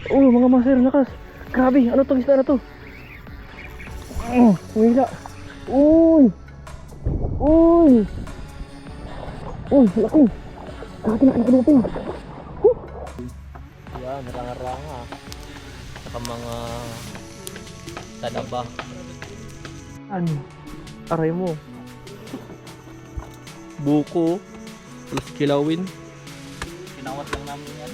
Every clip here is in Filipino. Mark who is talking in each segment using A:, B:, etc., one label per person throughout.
A: Oh, mga master, lakas. Grabe, ano tong isda na to? Wala. Uy! Uy! Uy, laki. Laki na kinuping.
B: Yan, ranga-ranga. Saka mga tadaba.
A: Ano? Aray mo.
B: Buko. Plus kilawin.
C: Kinawat lang namin yan.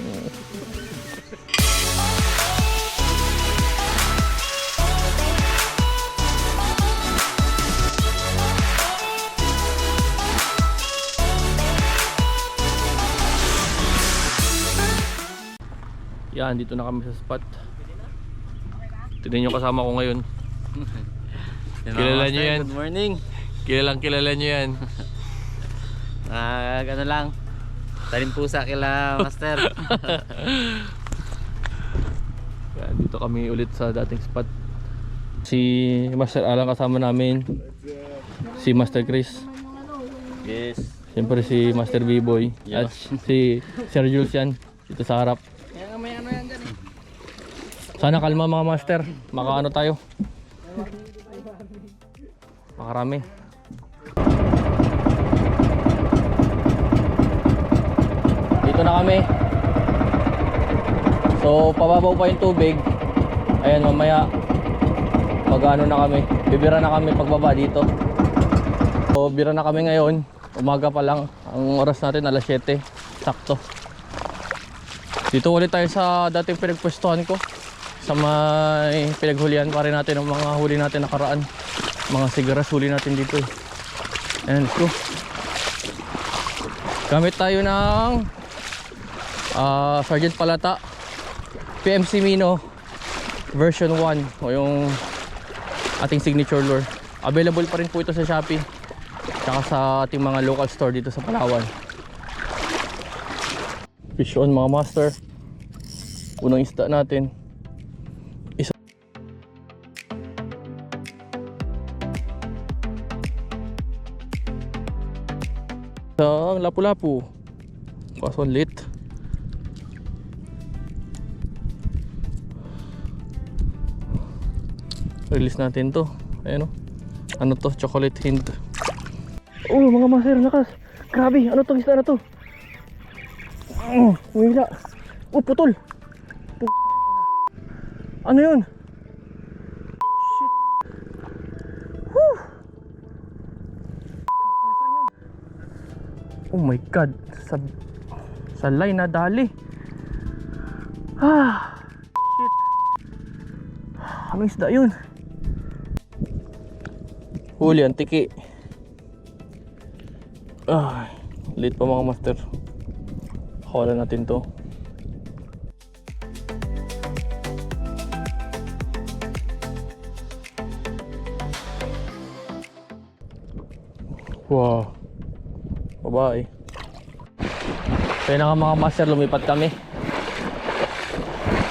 B: Yan, dito na kami sa spot. Tignan nyo kasama ko ngayon. Kilala nyo yan.
C: Good morning.
B: Kilala nyo yan.
C: Gano'n lang. Talim pusa kila master.
B: Yan, dito kami ulit sa dating spot. Si Master Alan kasama namin. Si Master Chris.
C: Yes.
B: Siyempre si Master B-Boy. At si Sir Jules yan. Dito sa harap.
C: May ano yan dyan eh.
B: Sana kalma mga master. Makaano tayo. Makarami. Dito na kami. So pababaw pa yung tubig. Ayan, mamaya mag-ano na kami. Bibira na kami pagbaba dito. So bira na kami ngayon. Umaga pa lang. Ang oras natin alas 7. Sakto. Dito ulit tayo sa dating pinagpwestuhan ko. Sa may pinaghulihan pa rin natin ang mga huli natin nakaraan. Mga sigaras huli natin dito eh. Ayan, let's go. Gamit tayo ng Sergeant Palata PMC Mino version 1 o yung ating signature lure. Available pa rin po ito sa Shopee tsaka sa ating mga local store dito sa Palawan. Fish on mga master. Unang isda natin. Isang lapu-lapu. Kaso lit. Release natin to. Ayan o. Ano to? Chocolate hint.
A: Oh, mga master, lakas. Grabe, ano tong isda na to? Wala. Oh, putol. Ano yun? Shit. Whew. Oh my god. Sa line na dali. Shit. Ano isda yun?
B: Huli ang tiki. Late pa mga master. Kawalan natin to. Wow. Babae. Kaya na nga mga master, lumipat kami.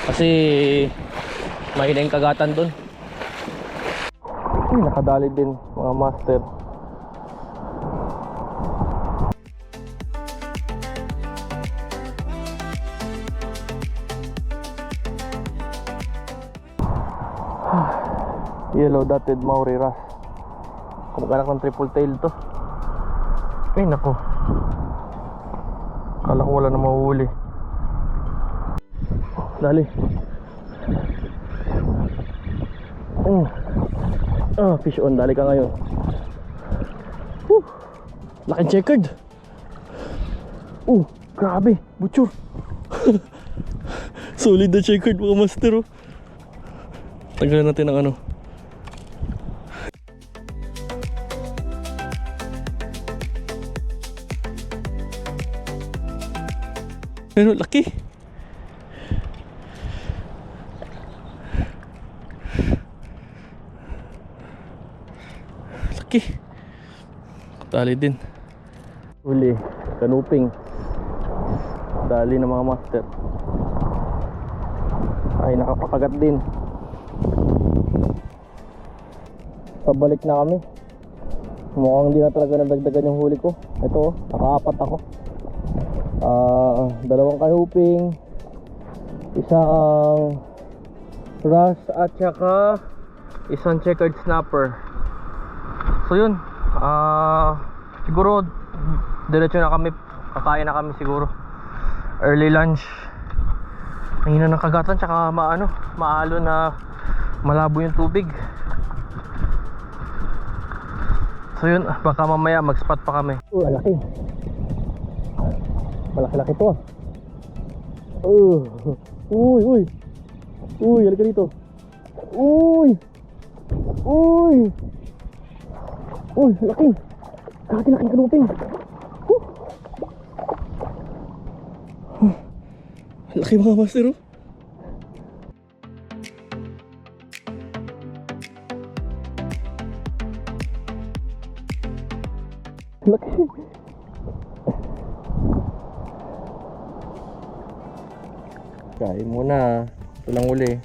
B: Kasi may yung kagatan dun. Nakadali din mga master. Yellow dotted Maori Wrasse. Kumakanak ng triple tail to. Ay nako. Kala ko wala na mahuhuli. Dali. Fish on, dali ka ngayon. Laking checkered. Grabe, butcher. Solid na checkered mga master oh. Tanggalan natin ang ano. Pero laki. Laki. Tali din. Uli, kanuping. Dali ng mga master. Ay, nakapakagat din. Pabalik na kami. Mukhang hindi na talaga nadagdagan yung huli ko. Ito oh, nakaapat ako. Dalawang kahuping, isang rust at saka isang checkered snapper. So yun, siguro diretso na kami, kakain na kami siguro. Early lunch. Nangina ng kagatan, tsaka maalo na malabo yung tubig. So yun, baka mamaya mag-spot pa kami. Laki. Malaki-laki to. Uy, halika dito. Uy, laki. Laki kanuping. Laki mga master, oh. Laki. Kain muna. Ito lang uli.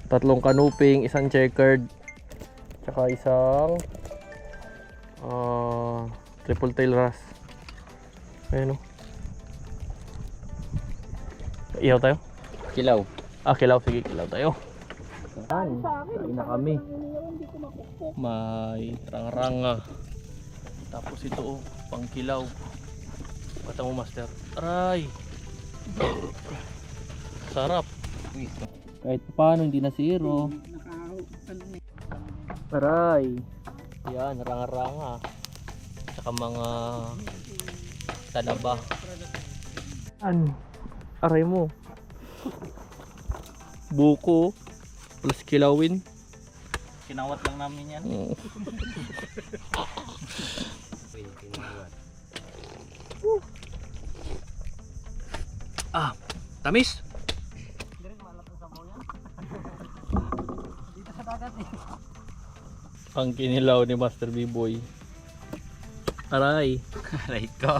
B: Tatlong kanuping, isang checkered, tsaka isang triple tail wrasse. Ayan, oh. Ihaw tayo?
C: Kilaw.
B: Kilaw. Sige, kilaw tayo. Kain na kami. May rangranga. Tapos ito, oh, pang kilaw. Bata mo, master. Aray! Sarap. Kahit paano hindi na zero. Aray! Yan, rangranga. Tsaka mga talaba. Aray mo. Buko plus kilawin.
C: Kinawat lang namin yan.
B: Tamis. Ang kinilaw ni Master B-Boy. Aray.
C: Aray ko.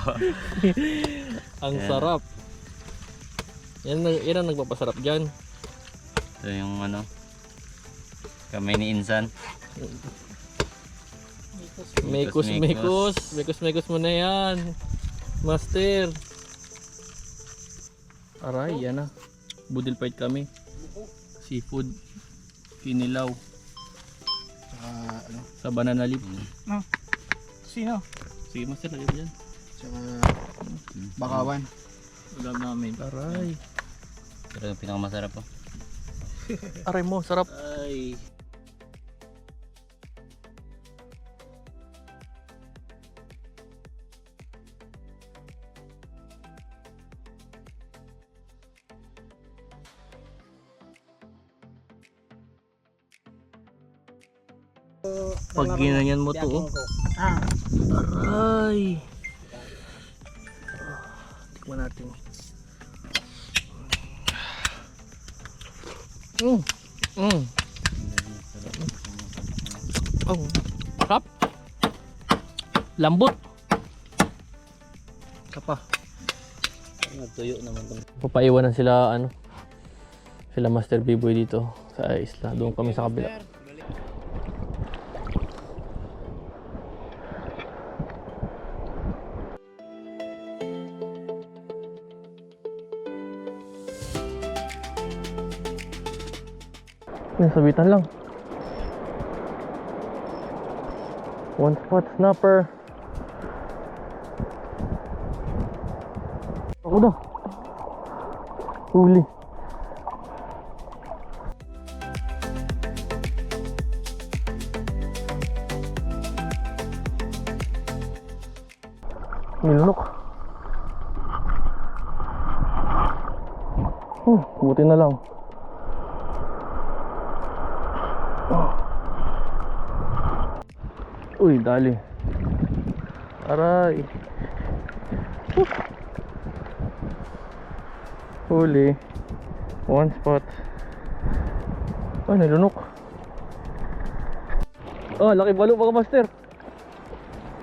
B: Ang sarap. Yan ang nagpapasarap dyan.
C: Ito yung kamay ni Insan.
B: Mekos mo na yan, Master. Aray, yan na. Budil fight kami. Seafood. Kinilaw. Sa banana leaf.
A: Sino?
B: Sige, Master, lagay mo dyan.
A: Tsaka bakawan.
B: Ulam namin. Aray.
C: Pero yung pinakamasarap po.
B: Aray mo, sarap. Ay. Pag ginanyan mo to, oh. Aray. Tikman natin. Oh, sarap. Lambot. Kapa.
C: Tuyo naman to.
B: Papaiwanan sila sila Master B-Boy dito sa isla. Doon kami sa kabila. Sabitan lang. One spot snapper. Ako daw. Huli. Nilunok. Buti na lang. Uy, dali. Aray. Huli. One spot. Ay, nilunok. Oh, laki balo mga master.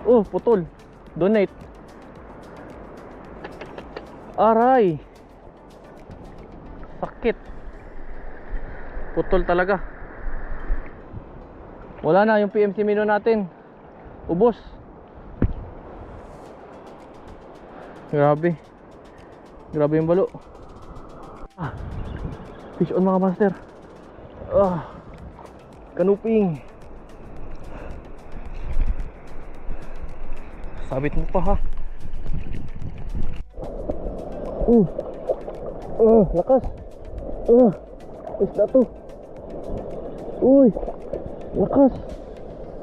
B: Oh, putol. Donate. Aray. Sakit. Putol talaga. Wala na yung PMC mino natin. Ubos. Grabe. Grabe yung balo.
A: Fish on mga master. Kanuping. Sabit mo pa ha. Lakas. Isda to. Uy, lakas.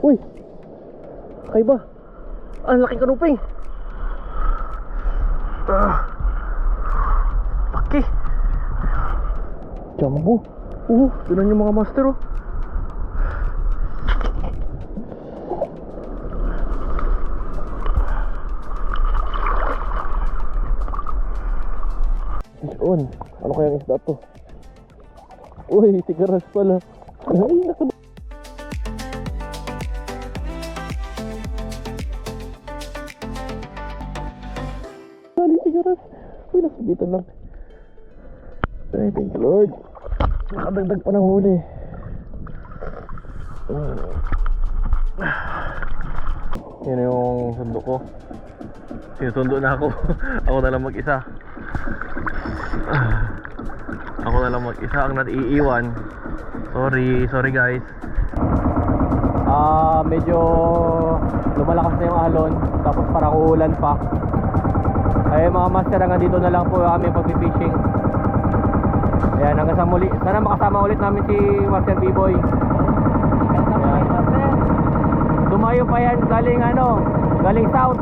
A: Uy, kaiba. Ang laking kanuping. Paki. Jumbo. Tinan yung mga master oh. On. Ano kayang isda to? Uy, tigaras pala. Ay, naka... Dali, tigaras. Uy, nasabitan lang. Ay, thank you Lord. Nakadagdag pa ng huli. Yan yung sundo ko. Sinusundo na ako. Ako na lang mag-isa. Ako na lang mag-isa ang naiiwan. Sorry guys.
B: Medyo lumalakas na yung alon. Tapos parang uulan pa. Ay mga master, hanggang dito na lang po kami pag-fishing. Ayan, hanggang sa muli. Sana makasama ulit namin si Master B-Boy. Tumayo pa yan galing galing south.